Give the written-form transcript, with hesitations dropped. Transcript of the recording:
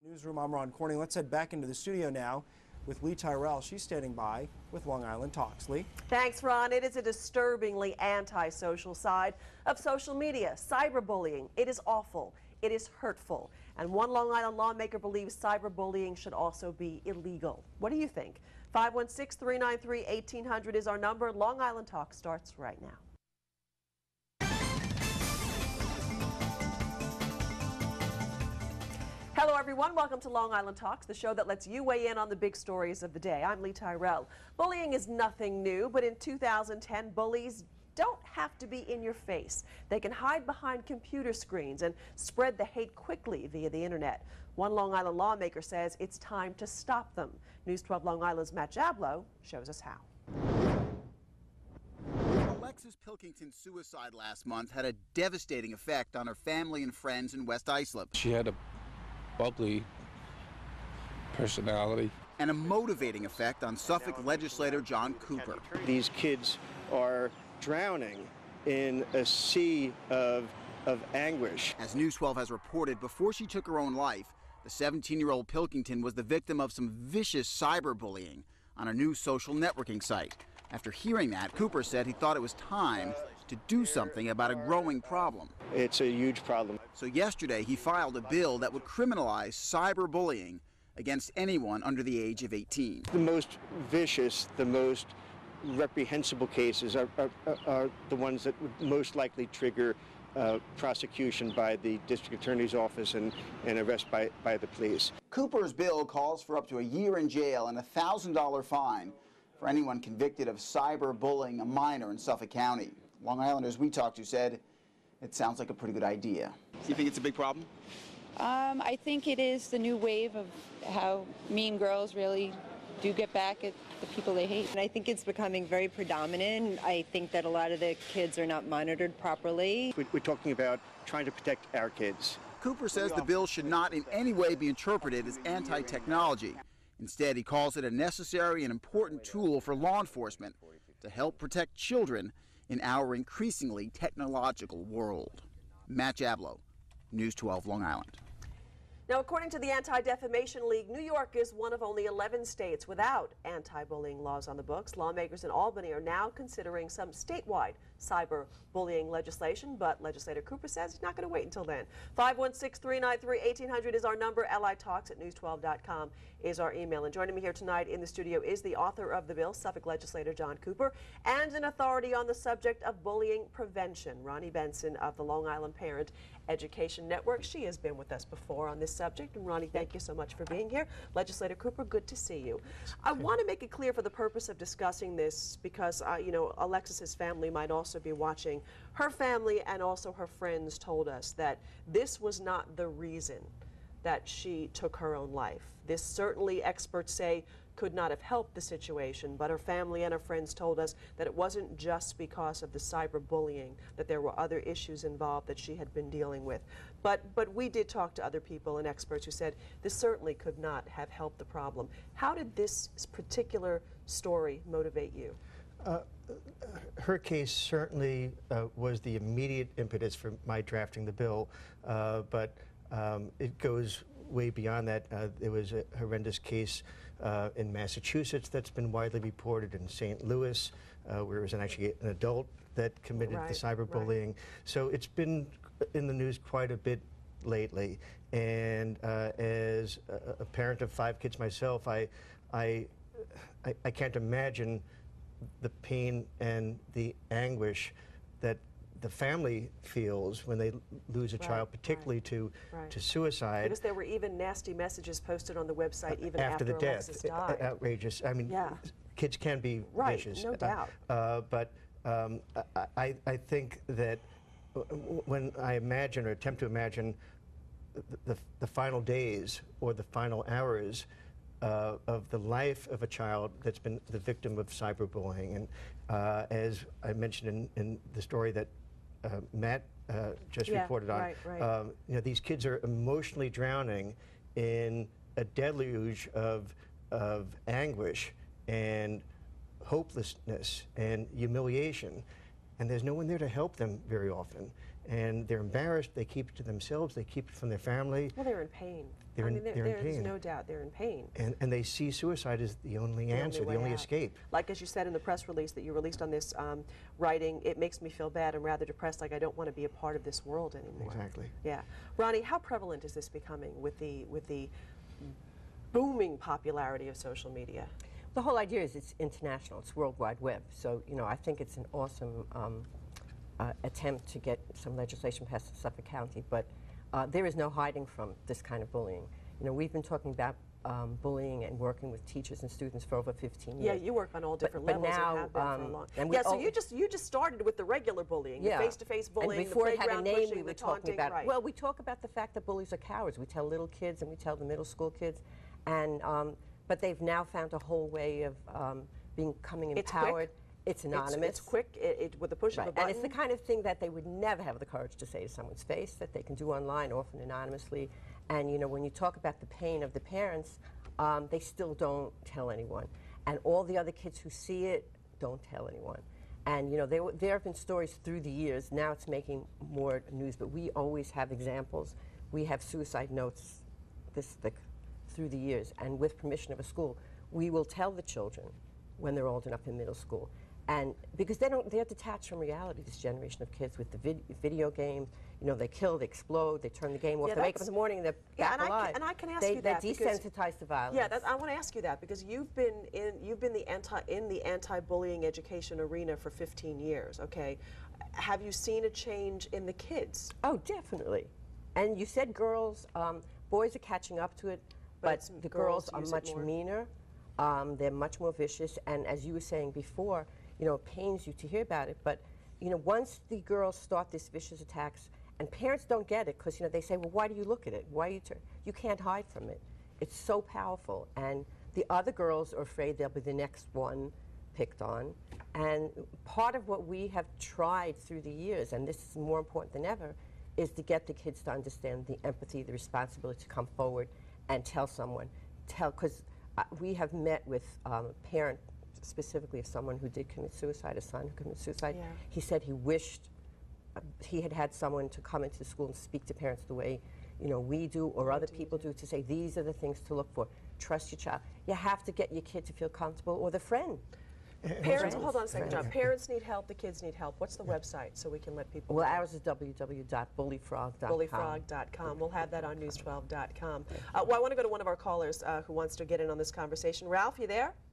Newsroom, I'm Ron Corning. Let's head back into the studio now with Lee Tyrell. She's standing by with Long Island Talks. Lee? Thanks, Ron. It is a disturbingly anti-social side of social media. Cyberbullying. It is awful. It is hurtful. And one Long Island lawmaker believes cyberbullying should also be illegal. What do you think? 516-393-1800 is our number. Long Island Talks starts right now. Hello, everyone. Welcome to Long Island Talks, the show that lets you weigh in on the big stories of the day. I'm Lee Tyrell. Bullying is nothing new, but in 2010, bullies don't have to be in your face. They can hide behind computer screens and spread the hate quickly via the internet. One Long Island lawmaker says it's time to stop them. News 12 Long Island's Matt Jablow shows us how. Alexis Pilkington's suicide last month had a devastating effect on her family and friends in West Islip. She had a bubbly personality. And a motivating effect on Suffolk legislator John Cooper. These kids are drowning in a sea of anguish. As News 12 has reported, before she took her own life, the 17-year-old Pilkington was the victim of some vicious cyberbullying on a new social networking site. After hearing that, Cooper said he thought it was time to do something about a growing problem. It's a huge problem. So yesterday, he filed a bill that would criminalize cyberbullying against anyone under the age of 18. The most vicious, the most reprehensible cases are the ones that would most likely trigger prosecution by the district attorney's office and arrest by the police. Cooper's bill calls for up to a year in jail and a $1,000 fine for anyone convicted of cyberbullying a minor in Suffolk County. Long Islanders we talked to said it sounds like a pretty good idea. Do you think it's a big problem? I think it is the new wave of how mean girls really do get back at the people they hate. And I think it's becoming very predominant. I think that a lot of the kids are not monitored properly. We're talking about trying to protect our kids. Cooper says the bill should not in any way be interpreted as anti-technology. Instead, he calls it a necessary and important tool for law enforcement to help protect children in our increasingly technological world. Matt Jablow, News 12, Long Island. Now, according to the Anti-Defamation League, New York is one of only 11 states without anti-bullying laws on the books. Lawmakers in Albany are now considering some statewide cyber-bullying legislation, but legislator Cooper says he's not going to wait until then. 516-393-1800 is our number. litalks@news12.com is our email. And joining me here tonight in the studio is the author of the bill, Suffolk legislator John Cooper, and an authority on the subject of bullying prevention, Ronnie Benson of the Long Island Parent Education Network. She has been with us before on this subject. And Ronnie, thank you so much for being here. Legislator Cooper, good to see you. I want to make it clear for the purpose of discussing this because, you know, Alexis's family might also be watching. Her family and also her friends told us that this was not the reason that she took her own life. This certainly, experts say, could not have helped the situation, but her family and her friends told us that it wasn't just because of the cyberbullying, that there were other issues involved that she had been dealing with. But we did talk to other people and experts who said this certainly could not have helped the problem. How did this particular story motivate you? Her case certainly was the immediate impetus for my drafting the bill, but it goes way beyond that. There was a horrendous case in Massachusetts that's been widely reported, in St. Louis, where it was actually an adult that committed the cyberbullying. Right. So it's been in the news quite a bit lately. And as a parent of 5 kids myself, I can't imagine the pain and the anguish that the family feels when they lose a child, particularly to suicide. Because there were even nasty messages posted on the website even after the Alexis death. died. Outrageous. I mean, kids can be vicious. No doubt. But I think that when I imagine or attempt to imagine the final days or the final hours of the life of a child that's been the victim of cyberbullying, and as I mentioned in the story that Matt just reported on, you know, these kids are emotionally drowning in a deluge of anguish and hopelessness and humiliation, and there's no one there to help them very often. and they're embarrassed. They keep it to themselves. They keep it from their family. Well, they're in pain. They're in There's pain. no doubt they're in pain. And they see suicide as the only answer, the only escape. Like as you said in the press release that you released on this writing, it makes me feel bad and rather depressed, like I don't want to be a part of this world anymore. Exactly. Yeah. Ronnie, how prevalent is this becoming with the booming popularity of social media? The whole idea is it's international, it's World Wide Web. So, you know, I think it's an awesome attempt to get some legislation passed in Suffolk County, but there is no hiding from this kind of bullying. You know, we've been talking about bullying and working with teachers and students for over 15 years. Yeah, you work on all different but levels now, and have been for a long time. and Yeah, so you just started with the regular bullying, the face-to-face bullying, and before the it had a playground name, pushing, we were the talking taunting, about. right. Well, we talk about the fact that bullies are cowards. We tell little kids and we tell the middle school kids, and but they've now found a whole way of becoming empowered. It's anonymous. It's quick, with the push of a button. And it's the kind of thing that they would never have the courage to say to someone's face, that they can do online, often anonymously. And you know, when you talk about the pain of the parents, they still don't tell anyone. And all the other kids who see it don't tell anyone. And you know, there have been stories through the years. Now it's making more news, but we always have examples. We have suicide notes through the years, and with permission of a school, we will tell the children when they're old enough in middle school. And because they're detached from reality, this generation of kids with the video games, you know, they kill, they explode, they turn the game off, they wake up in the morning and they're back alive. And I can ask you that they're desensitized to violence. Yeah, I want to ask you that because you've been in the anti-bullying education arena for 15 years. Okay, have you seen a change in the kids? Oh, definitely. And you said girls, boys are catching up to it, but the girls are much meaner. They're much more vicious, and as you were saying before, you know, it pains you to hear about it, but you know, once the girls start these vicious attacks, and parents don't get it because, you know, they say, well, why do you look at it? Why you you can't hide from it. It's so powerful, and the other girls are afraid they'll be the next one picked on. And part of what we have tried through the years, and this is more important than ever, is to get the kids to understand the empathy, the responsibility to come forward and tell someone. Because we have met with a parent, specifically of someone who did commit suicide, a son who committed suicide. Yeah. He said he wished he had had someone to come into the school and speak to parents the way, you know, we do or other people do, to say these are the things to look for. Trust your child. You have to get your kid to feel comfortable, or the friend. Parents, hold on a second, John. Parents need help, the kids need help. What's the website so we can let people Well, know? ours is www.bullyfrog.com. Bullyfrog.com. We'll have that on news12.com. Well, I want to go to one of our callers who wants to get in on this conversation. Ralph, you there?